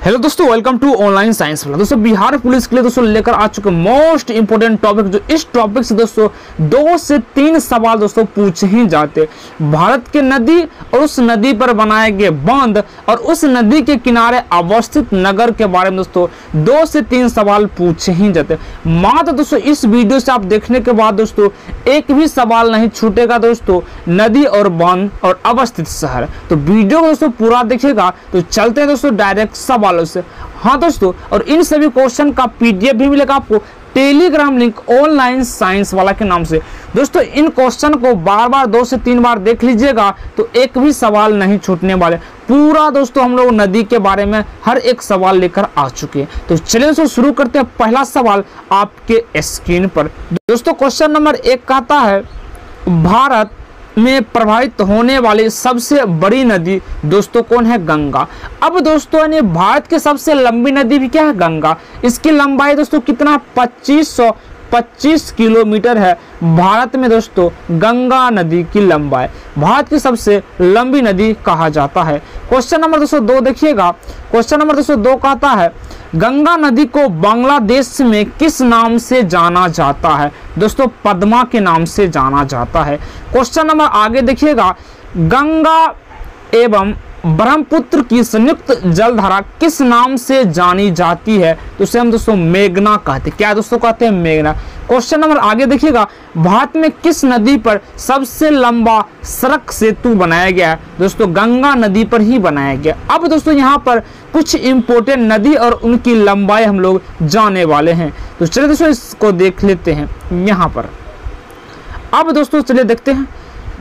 Hello दोस्तों, welcome to online science वाला। दोस्तों बिहार पुलिस के लिए दोस्तों लेकर आ चुके मोस्ट इंपोर्टेंट टॉपिक, जो इस टॉपिक से दोस्तों 2 से 3 सवाल दोस्तों पूछे ही जाते। भारत के नदी और उस नदी पर बनाए गए बांध और उस नदी के किनारे अवस्थित नगर के बारे में दोस्तों 2 से 3 सवाल पूछे ही जाते। मात्र दोस्तों इस वीडियो से आप देखने के बाद दोस्तों एक भी सवाल नहीं छूटेगा दोस्तों, नदी और बांध और अवस्थित शहर। तो वीडियो को दोस्तों पूरा देखिएगा। तो चलते हैं दोस्तों डायरेक्ट सवाल से। हाँ दोस्तों, और इन सभी क्वेश्चन का पीडीएफ भी मिलेगा आपको टेलीग्राम लिंक ऑनलाइन साइंस वाला के नाम से। दोस्तों इन क्वेश्चन को बार बार 2 से 3 बार देख लीजिएगा तो एक भी सवाल नहीं छूटने वाले। पूरा दोस्तों हम लोग नदी के बारे में हर एक सवाल लेकर आ चुके हैं। तो चलिए दोस्तों शुरू करते हैं। पहला सवाल आपके स्क्रीन पर। दोस्तों क्वेश्चन नंबर 1 कहता है, भारत में प्रभावित होने वाली सबसे बड़ी नदी दोस्तों कौन है? गंगा। अब दोस्तों यानी भारत की सबसे लंबी नदी भी क्या है? गंगा। इसकी लंबाई दोस्तों कितना? 2525 किलोमीटर है। भारत में दोस्तों गंगा नदी की लंबाई भारत की सबसे लंबी नदी कहा जाता है। क्वेश्चन नंबर दोस्तों 2 देखिएगा। क्वेश्चन नंबर दोस्तों 2 कहता है, गंगा नदी को बांग्लादेश में किस नाम से जाना जाता है? दोस्तों पद्मा के नाम से जाना जाता है। क्वेश्चन नंबर आगे देखिएगा, गंगा एवं ब्रह्मपुत्र की संयुक्त जलधारा किस नाम से जानी जाती है? तो उसे हम दोस्तों मेघना कहते हैं। क्या दोस्तों कहते हैं? मेघना। क्वेश्चन नंबर आगे देखिएगा, भारत में किस नदी पर सबसे लंबा सड़क सेतु बनाया गया है? दोस्तों गंगा नदी पर ही बनाया गया। अब दोस्तों यहाँ पर कुछ इंपोर्टेंट नदी और उनकी लंबाई हम लोग जाने वाले हैं। तो चलिए दोस्तों इसको देख लेते हैं यहाँ पर। अब दोस्तों चलिए देखते हैं,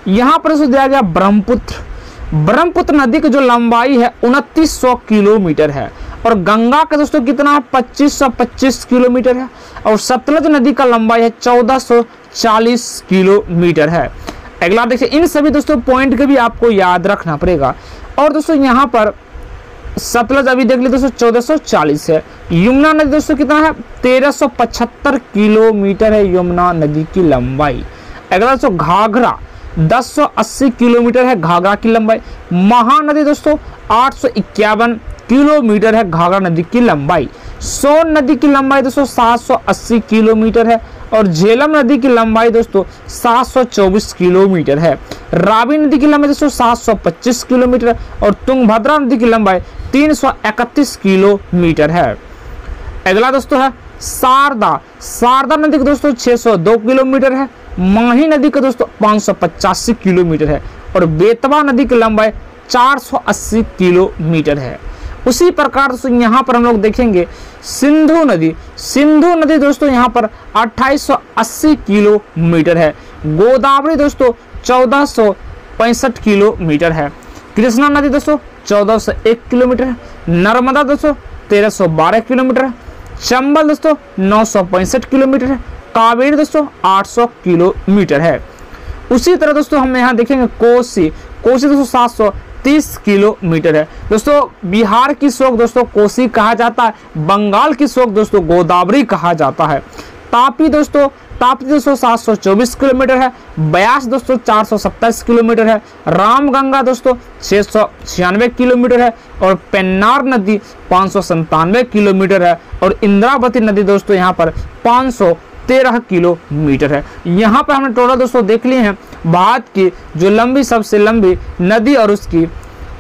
यहाँ पर दोस्तों दिया गया ब्रह्मपुत्र। ब्रह्मपुत्र नदी की जो लंबाई है 2900 किलोमीटर है और गंगा का दोस्तों कितना है? 2525 किलोमीटर है। और सतलज नदी का लंबाई है 1440 किलोमीटर है। अगला देखिए, इन सभी दोस्तों पॉइंट के भी आपको याद रखना पड़ेगा। और दोस्तों यहाँ पर सतलज अभी देख लीजिए दोस्तों 1440 है। यमुना नदी दोस्तों कितना है? 1375 किलोमीटर है यमुना नदी की लंबाई। अगला दोस्तों घाघरा 1080 किलोमीटर है घाघरा की लंबाई। महानदी दोस्तों 851 किलोमीटर है घाघरा नदी की लंबाई। सोन नदी की लंबाई दोस्तों 780 किलोमीटर है और झेलम नदी की लंबाई दोस्तों 724 किलोमीटर है। रावी नदी की लंबाई दोस्तों 725 किलोमीटर है और तुंगभद्रा नदी की लंबाई 331 किलोमीटर है। अगला दोस्तों है शारदा। शारदा नदी की दोस्तों 602 किलोमीटर है। माही नदी का दोस्तों 585 किलोमीटर है और बेतवा नदी की लंबाई 480 किलोमीटर है। उसी प्रकार दोस्तों यहाँ पर हम लोग देखेंगे सिंधु नदी। सिंधु नदी दोस्तों यहाँ पर 2880 किलोमीटर है। गोदावरी दोस्तों 1465 किलोमीटर है। कृष्णा नदी दोस्तों 1401 किलोमीटर है। नर्मदा दोस्तों 1312 किलोमीटर है। चंबल दोस्तों 965 किलोमीटर है। कावेरी दोस्तों 800 किलोमीटर है। उसी तरह दोस्तों हम यहाँ देखेंगे कोसी। कोसी दोस्तों 730 किलोमीटर है। दोस्तों बिहार की शोक दोस्तों कोसी कहा जाता है। बंगाल की शोक दोस्तों गोदावरी कहा जाता है। तापी दोस्तों 724 किलोमीटर है। ब्यास दोस्तों 427 किलोमीटर है। रामगंगा दोस्तों 696 किलोमीटर है और पेन्नार नदी 597 किलोमीटर है और इंद्रावती नदी दोस्तों यहाँ पर 513 किलोमीटर है। यहाँ पर हमने टोटल दोस्तों देख लिए हैं भारत की जो लंबी सबसे लंबी नदी और उसकी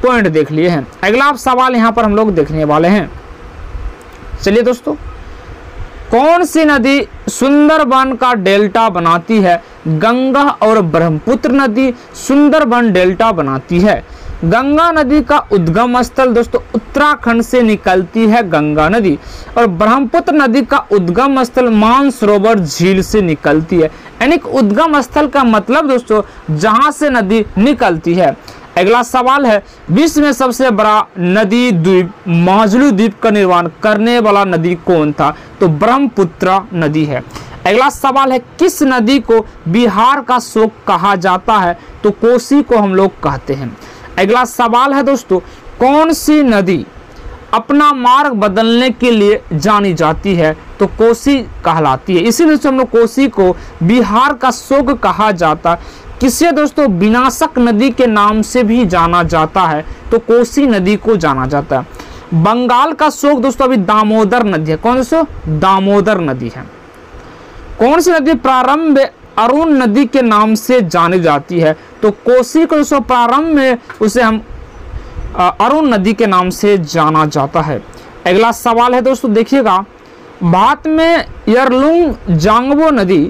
पॉइंट देख लिए हैं। अगला सवाल यहाँ पर हम लोग देखने वाले हैं। चलिए दोस्तों, कौन सी नदी सुंदरबन का डेल्टा बनाती है? गंगा और ब्रह्मपुत्र नदी सुंदरबन डेल्टा बनाती है। गंगा नदी का उद्गम स्थल दोस्तों उत्तराखंड से निकलती है गंगा नदी और ब्रह्मपुत्र नदी का उद्गम स्थल मानसरोवर झील से निकलती है। यानी उद्गम स्थल का मतलब दोस्तों जहां से नदी निकलती है। अगला सवाल है, विश्व में सबसे बड़ा नदी द्वीप माजुली द्वीप का निर्माण करने वाला नदी कौन था? तो ब्रह्मपुत्र नदी है। अगला सवाल है, किस नदी को बिहार का शोक कहा जाता है? तो कोसी को हम लोग कहते हैं। अगला सवाल है दोस्तों, कौन सी नदी अपना मार्ग बदलने के लिए जानी जाती है? तो कोसी कहलाती है। इसीलिए हम लोग कोसी को बिहार का शोक कहा जाता है। किसे दोस्तों विनाशक नदी के नाम से भी जाना जाता है? तो कोसी नदी को जाना जाता है। बंगाल का शोक दोस्तों अभी दामोदर नदी है। कौन दोस्तों? दामोदर नदी है। कौन सी नदी प्रारंभ में अरुण नदी के नाम से जानी जाती है? तो कोसी को दोस्तों प्रारंभ में उसे हम अरुण नदी के नाम से जाना जाता है। अगला सवाल है दोस्तों, देखिएगा, भारत में यरलुंग जांगबो नदी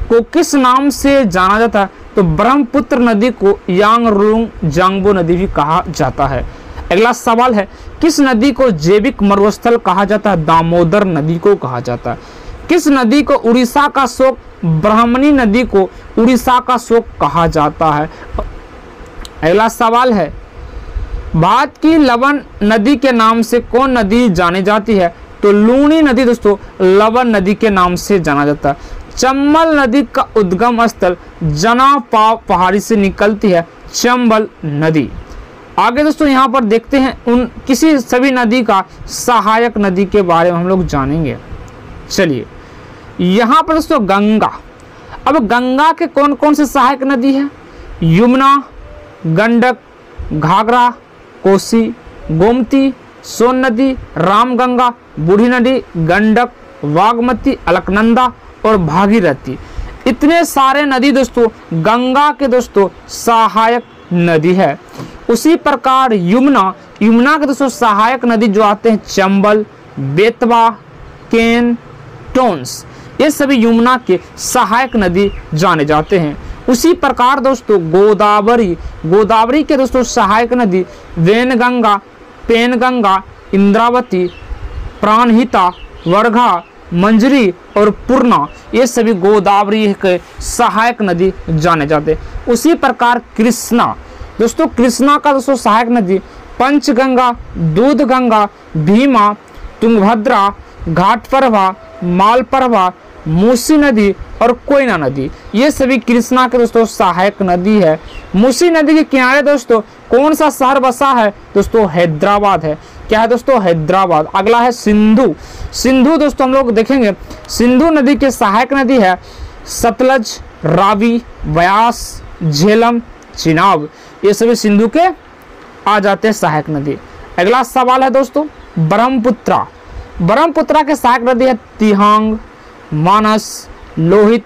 को किस नाम से जाना जाता है? तो ब्रह्मपुत्र नदी को यांगलुंग जांगबो नदी भी कहा जाता है। अगला सवाल है, किस नदी को जैविक मरुस्थल कहा जाता है? दामोदर नदी को कहा जाता है। किस नदी को उड़ीसा का शोक? ब्राह्मणी नदी को उड़ीसा का शोक कहा जाता है। अगला सवाल है, भारत की लवण नदी के नाम से कौन नदी जानी जाती है? तो लूनी नदी दोस्तों लवण नदी के नाम से जाना जाता है। चंबल नदी का उद्गम स्थल जनापाव पहाड़ी से निकलती है, चंबल नदी। आगे दोस्तों यहाँ पर देखते हैं उन किसी सभी नदी का सहायक नदी के बारे में हम लोग जानेंगे। चलिए, यहाँ पर दोस्तों गंगा। अब गंगा के कौन कौन से सहायक नदी है? यमुना, गंडक, घाघरा, कोसी, गोमती, सोन नदी, रामगंगा, बूढ़ी नदी, गंडक, बागमती, अलकनंदा और भागीरथी। इतने सारे नदी दोस्तों गंगा के दोस्तों सहायक नदी है। उसी प्रकार यमुना के दोस्तों सहायक नदी जो आते हैं चंबल, बेतवा, केन, टोंस, ये सभी यमुना के सहायक नदी जाने जाते हैं। उसी प्रकार दोस्तों गोदावरी के दोस्तों सहायक नदी वैनगंगा, पेनगंगा, इंद्रावती, प्राणहिता, वर्घा, मंजरी और पूर्णा, ये सभी गोदावरी के सहायक नदी जाने जाते हैं। उसी प्रकार कृष्णा का दोस्तों सहायक नदी पंचगंगा, दूधगंगा, भीमा, तुंगभद्रा, घाटप्रभा, मालप्रभा, मूसी नदी और कोयना नदी, ये सभी कृष्णा के दोस्तों सहायक नदी है। मूसी नदी के किनारे दोस्तों कौन सा शहर बसा है? दोस्तों हैदराबाद है। क्या है दोस्तों? हैदराबाद। अगला है सिंधु दोस्तों हम लोग देखेंगे, सिंधु नदी के सहायक नदी है सतलज, रावी, ब्यास, झेलम, चिनाब, ये सभी सिंधु के आ जाते हैं सहायक नदी। अगला सवाल है दोस्तों ब्रह्मपुत्रा के सहायक नदी है तिहांग, मानस, लोहित,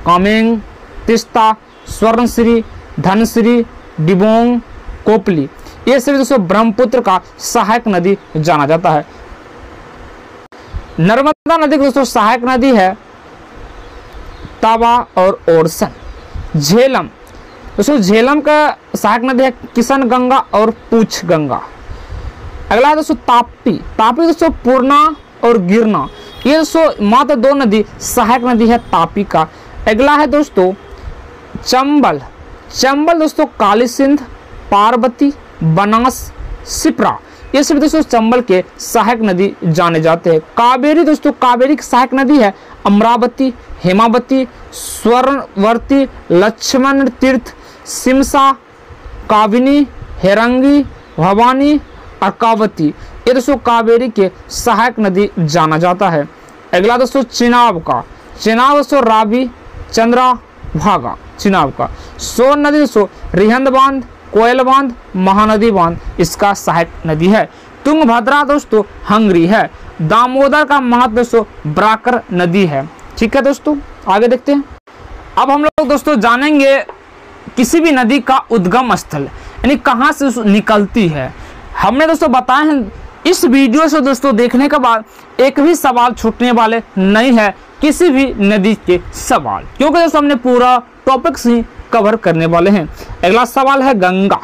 कामेंग, तिस्ता, स्वर्णश्री, धनश्री, डिबोंग, कोपली, ये सभी दोस्तों ब्रह्मपुत्र का सहायक नदी जाना जाता है। नर्मदा नदी की दोस्तों सहायक नदी है तवा और ओरसन। झेलम का सहायक नदी है किशन गंगा और पूछ गंगा। अगला है दोस्तों तापी दोस्तों पूर्णा और गिरना, ये दोस्तों मात्र दो नदी सहायक नदी है तापी का। अगला है दोस्तों चंबल दोस्तों काली सिंध, पार्वती, बनास, सिप्रा, ये सभी दोस्तों चंबल के सहायक नदी जाने जाते हैं। कावेरी की सहायक नदी है अमरावती, हेमावती, स्वर्णवर्ती, लक्ष्मण तीर्थ, सिमसा, काविनी, हेरंगी, भवानी, अर्कावती, ये दोस्तों कावेरी के सहायक नदी जाना जाता है। अगला दोस्तों चिनाब दोस्तों रावी, चंद्रा भागा, चिनाब का। सोन नदी दोस्तों रिहंद बांध, कोयल बांध, महानदी बांध, इसका सहायक नदी है। तुंगभद्रा दोस्तों हंगरी है। दामोदर का महत्व दोस्तों ब्राकर नदी है। ठीक है दोस्तों, आगे देखते हैं। अब हम लोग दोस्तों जानेंगे किसी भी नदी का उद्गम स्थल, यानी कहाँ से निकलती है। हमने दोस्तों बताए हैं, इस वीडियो से दोस्तों देखने के बाद एक भी सवाल छूटने वाले नहीं है, किसी भी नदी के सवाल, क्योंकि दोस्तों हमने पूरा टॉपिक ही कवर करने वाले हैं। अगला सवाल है गंगा।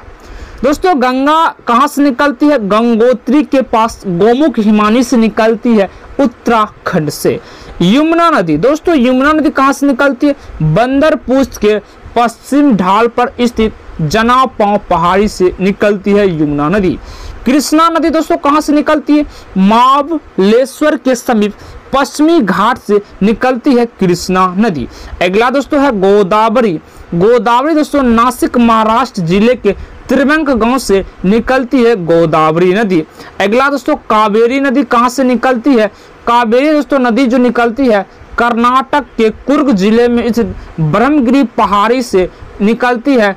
दोस्तों गंगा कहाँ से निकलती है? गंगोत्री के पास गोमुख हिमानी से निकलती है, उत्तराखंड से। यमुना नदी कहाँ से निकलती है? बंदरपूछ के पश्चिम ढाल पर स्थित जनापाव पहाड़ी से निकलती है यमुना नदी। कृष्णा नदी दोस्तों कहाँ से निकलती है? महाबलेश्वर के समीप पश्चिमी घाट से निकलती है कृष्णा नदी। अगला दोस्तों है गोदावरी दोस्तों नासिक महाराष्ट्र जिले के त्रिवेंक गांव से निकलती है गोदावरी नदी। अगला दोस्तों कावेरी नदी कहाँ से निकलती है? कावेरी दोस्तों नदी जो निकलती है कर्नाटक के कुर्ग जिले में स्थित ब्रह्मगिरी पहाड़ी से निकलती है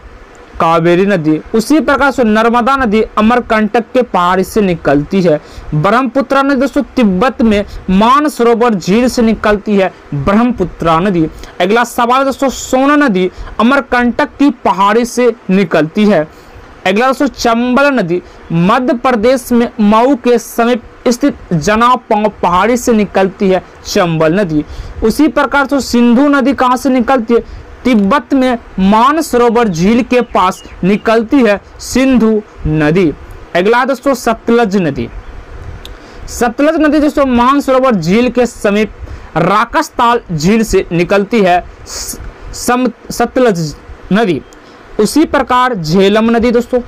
कावेरी नदी। उसी प्रकार से नर्मदा नदी अमरकंटक के पहाड़ी से निकलती है। ब्रह्मपुत्रा नदी दोस्तों तिब्बत में मानसरोवर झील से निकलती है ब्रह्मपुत्रा नदी। अगला सवाल दोस्तों, सोन नदी अमरकंटक की पहाड़ी से निकलती है। अगला दोस्तों, चंबल नदी मध्य प्रदेश में मऊ के समीप स्थित जनापांव पहाड़ी से निकलती है चंबल नदी। उसी प्रकार से सिंधु नदी कहाँ से निकलती है? तिब्बत में मानसरोवर झील के पास निकलती है सिंधु नदी। अगला दोस्तों, सतलज नदी। सतलज नदी दोस्तों मानसरोवर झील के समीप राकसताल झील से निकलती है सतलज नदी। उसी प्रकार झेलम नदी दोस्तों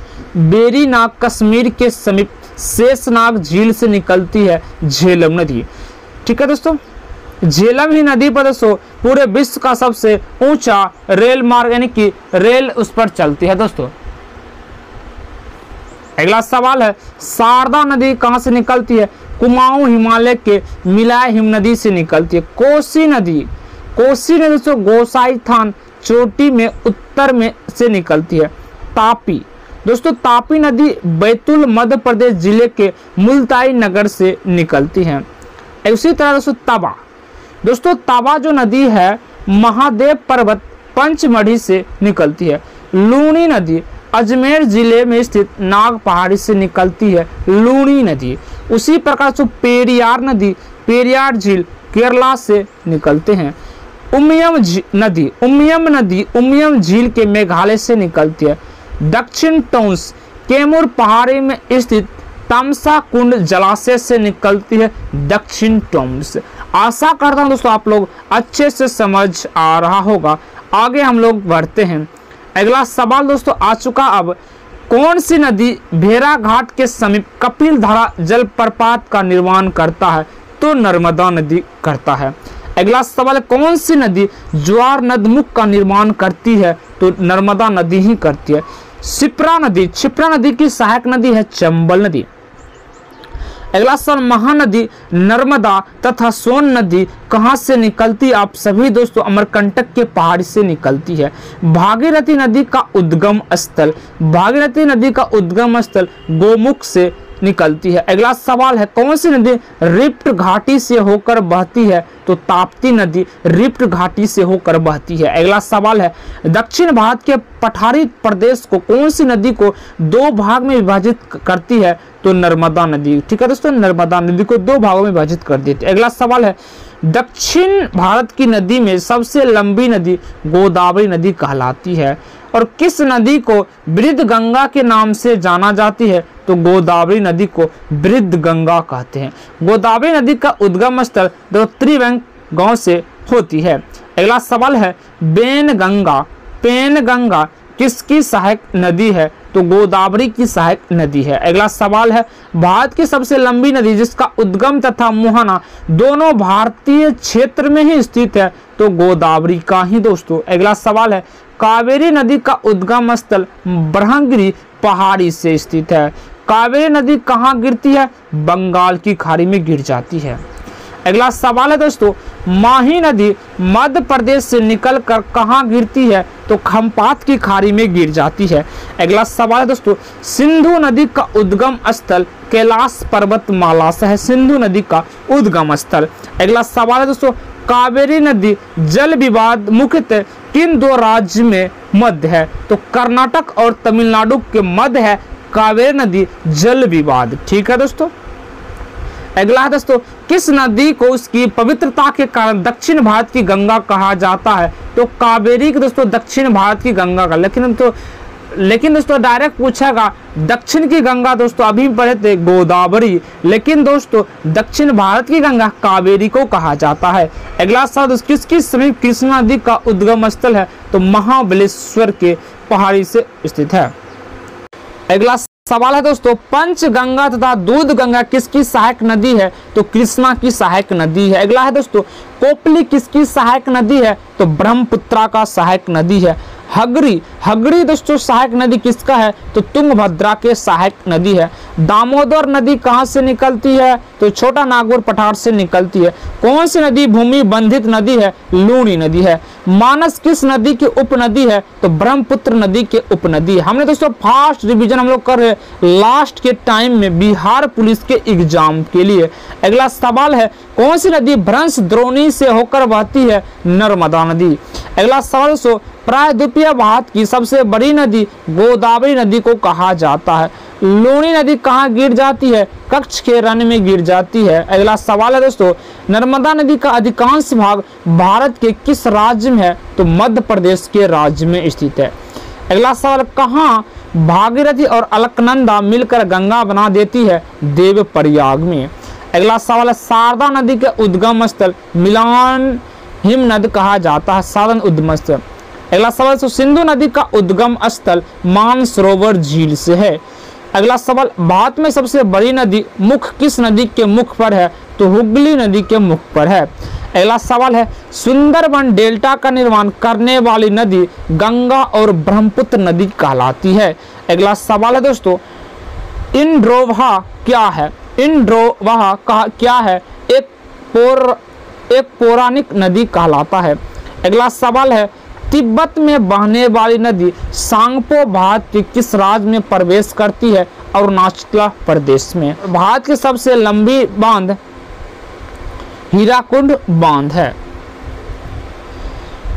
वेरीनाग कश्मीर के समीप शेषनाग झील से निकलती है झेलम नदी। ठीक है दोस्तों, झेलम ही नदी पर दोस्तों पूरे विश्व का सबसे ऊंचा रेल मार्ग यानी कि रेल उस पर चलती है दोस्तों। अगला सवाल है, शारदा नदी कहां से निकलती है? कुमाऊं हिमालय के मिलाय हिम नदी से निकलती है। कोसी नदी दोस्तों गोसाईथान चोटी में उत्तर में से निकलती है। तापी दोस्तों, तापी नदी बैतूल मध्य प्रदेश जिले के मुल्ताई नगर से निकलती है। उसी तरह दोस्तों तवा जो नदी है महादेव पर्वत पंचमढ़ी से निकलती है। लूनी नदी अजमेर जिले में स्थित नाग पहाड़ी से निकलती है लूनी नदी। उसी प्रकार से पेरियार नदी पेरियार झील केरला से निकलते हैं। उमियम नदी उमियम झील के मेघालय से निकलती है। दक्षिण टोंस कैमूर पहाड़ी में स्थित तमसा कुंड जलाशय से निकलती है दक्षिण टोंस। आशा करता हूं दोस्तों आप लोग अच्छे से समझ आ रहा होगा। आगे हम लोग बढ़ते हैं। अगला सवाल दोस्तों आ चुका। अब कौन सी नदी भेड़ा घाट के समीप कपिल धारा जलप्रपात का निर्माण करता है? तो नर्मदा नदी करता है। अगला सवाल, कौन सी नदी ज्वार नदमुख का निर्माण करती है? तो नर्मदा नदी ही करती है। क्षिप्रा नदी की सहायक नदी है चंबल नदी। अगला सवाल, महानदी नर्मदा तथा सोन नदी कहां से निकलती? आप सभी दोस्तों अमरकंटक के पहाड़ी से निकलती है। भागीरथी नदी का उद्गम स्थल गोमुख से निकलती है। अगला सवाल है, कौन सी नदी रिफ्ट घाटी से होकर बहती है? तो ताप्ती नदी रिफ्ट घाटी से होकर बहती है। अगला सवाल है, दक्षिण भारत के पठारी प्रदेश को कौन सी नदी को दो भाग में विभाजित करती है? तो नर्मदा नदी। ठीक है दोस्तों, नर्मदा नदी को दो भागों में विभाजित कर देती है। अगला सवाल है, दक्षिण भारत की नदी में सबसे लंबी नदी गोदावरी नदी कहलाती है और किस नदी को वृद्ध गंगा के नाम से जाना जाती है? तो गोदावरी नदी को वृद्ध गंगा कहते हैं। गोदावरी नदी का उद्गम स्थल त्रिवेंग गांव से होती है। अगला सवाल है, पेनगंगा किसकी सहायक नदी है? तो गोदावरी की सहायक नदी है। अगला सवाल है, भारत की सबसे लंबी नदी जिसका उद्गम तथा मुहाना दोनों भारतीय क्षेत्र में ही स्थित है? तो गोदावरी का ही दोस्तों। अगला सवाल है, कावेरी नदी का उद्गम स्थल ब्रह्मगिरी पहाड़ी से स्थित है। कावेरी नदी कहाँ गिरती है? बंगाल की खाड़ी में गिर जाती है। अगला सवाल है दोस्तों, माही नदी मध्य प्रदेश से निकलकर कहाँ गिरती है? तो खम्पात की खाड़ी में गिर जाती है। अगला सवाल है दोस्तों, सिंधु नदी का उद्गम स्थल कैलाश पर्वतमाला से है सिंधु नदी का उद्गम स्थल। अगला सवाल है दोस्तों, कावेरी नदी जल विवाद मुख्यतः किन दो राज्य में मध्य है? तो कर्नाटक और तमिलनाडु के मध्य है कावेरी नदी जल विवाद। ठीक है दोस्तों। अगला है दोस्तों, किस नदी को उसकी पवित्रता के कारण दक्षिण भारत की गंगा कहा जाता है? तो कावेरी के दोस्तों दक्षिण भारत की गंगा का। लेकिन दोस्तों डायरेक्ट पूछेगा दक्षिण की गंगा दोस्तों अभी पढ़े थे गोदावरी, लेकिन दोस्तों दक्षिण भारत की गंगा कावेरी को कहा जाता है। अगला सवाल, किसकी समीप कृष्णा नदी का उद्गम स्थल है? तो महाबलेश्वर के पहाड़ी से स्थित है। अगला सवाल है दोस्तों, पंचगंगा तथा दूध गंगा किसकी सहायक नदी है? तो कृष्णा की सहायक नदी है। अगला है दोस्तों, कोपली किसकी सहायक नदी है? तो ब्रह्मपुत्रा का सहायक नदी है। हगरी, हगरी दोस्तों सहायक नदी किसका है? तो तुंगभद्रा के सहायक नदी है। दामोदर नदी कहाँ से निकलती है? तो छोटा नागपुर पठार से निकलती है। कौन सी नदी भूमि बंधित नदी है? लूनी नदी है। मानस किस नदी की उपनदी है? तो ब्रह्मपुत्र नदी के उपनदी। हमने दोस्तों फास्ट रिवीजन हम लोग कर रहे हैं लास्ट के टाइम में बिहार पुलिस के एग्जाम के लिए। अगला सवाल है कौन सी नदी भ्रंश द्रोणी से होकर बहती है? नर्मदा नदी। अगला सवाल सो प्रायद्वीपीय भारत की सबसे बड़ी नदी गोदावरी नदी को कहा जाता है। लूनी नदी कहाँ गिर जाती है? कच्छ के रण में गिर जाती है। अगला सवाल है दोस्तों नर्मदा नदी का अधिकांश भाग भारत के किस राज्य में है? तो मध्य प्रदेश के राज्य में स्थित है। अगला सवाल कहाँ भागीरथी और अलकनंदा मिलकर गंगा बना देती है? देवप्रयाग में। अगला सवाल है शारदा नदी के उद्गम स्थल मिलान हिमनद कहा जाता है। साधन उद्गम स्थल। अगला सवाल सिंधु नदी का उद्गम स्थल मानसरोवर झील से है। अगला सवाल भारत में सबसे बड़ी नदी मुख किस नदी के मुख पर है? तो हुगली नदी के मुख पर है। अगला सवाल है सुंदरबन डेल्टा का निर्माण करने वाली नदी गंगा और ब्रह्मपुत्र नदी कहलाती है। अगला सवाल है दोस्तों इंड्रोवा क्या है? इंड्रोवा क्या है? एक पौराणिक नदी कहलाता है। अगला सवाल है तिब्बत में बहने वाली नदी सांगपो भारत के किस राज्य में प्रवेश करती है? अरुणाचल प्रदेश में। भारत की सबसे लंबी बांध हीराकुंड बांध है।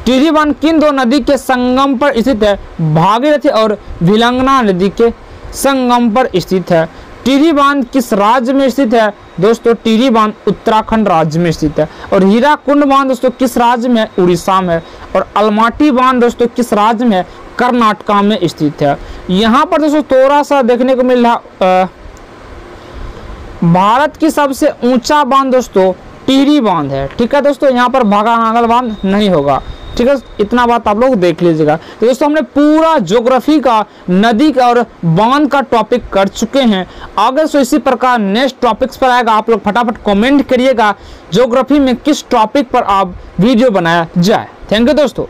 टिहरी बांध किन दो नदी के संगम पर स्थित है? भागीरथी और भिलंगना नदी के संगम पर स्थित है। टिहरी बांध किस राज्य में स्थित है? दोस्तों टिहरी बांध उत्तराखंड राज्य में स्थित है। और हीराकुंड बांध दोस्तों किस राज्य में है? उड़ीसा में। और अलमाटी बांध दोस्तों किस राज्य में है? कर्नाटका में स्थित है। यहाँ पर दोस्तों थोड़ा सा देखने को मिल रहा भारत की सबसे ऊंचा बांध दोस्तों टिहरी बांध है। ठीक है दोस्तों, यहाँ पर भागानागल बांध नहीं होगा। ठीक है, इतना बात आप लोग देख लीजिएगा। तो दोस्तों हमने पूरा ज्योग्राफी का नदी का और बांध का टॉपिक कर चुके हैं। अगर सो इसी प्रकार नेक्स्ट टॉपिक्स पर आएगा आप लोग फटाफट कमेंट करिएगा ज्योग्राफी में किस टॉपिक पर आप वीडियो बनाया जाए। थैंक यू दोस्तों।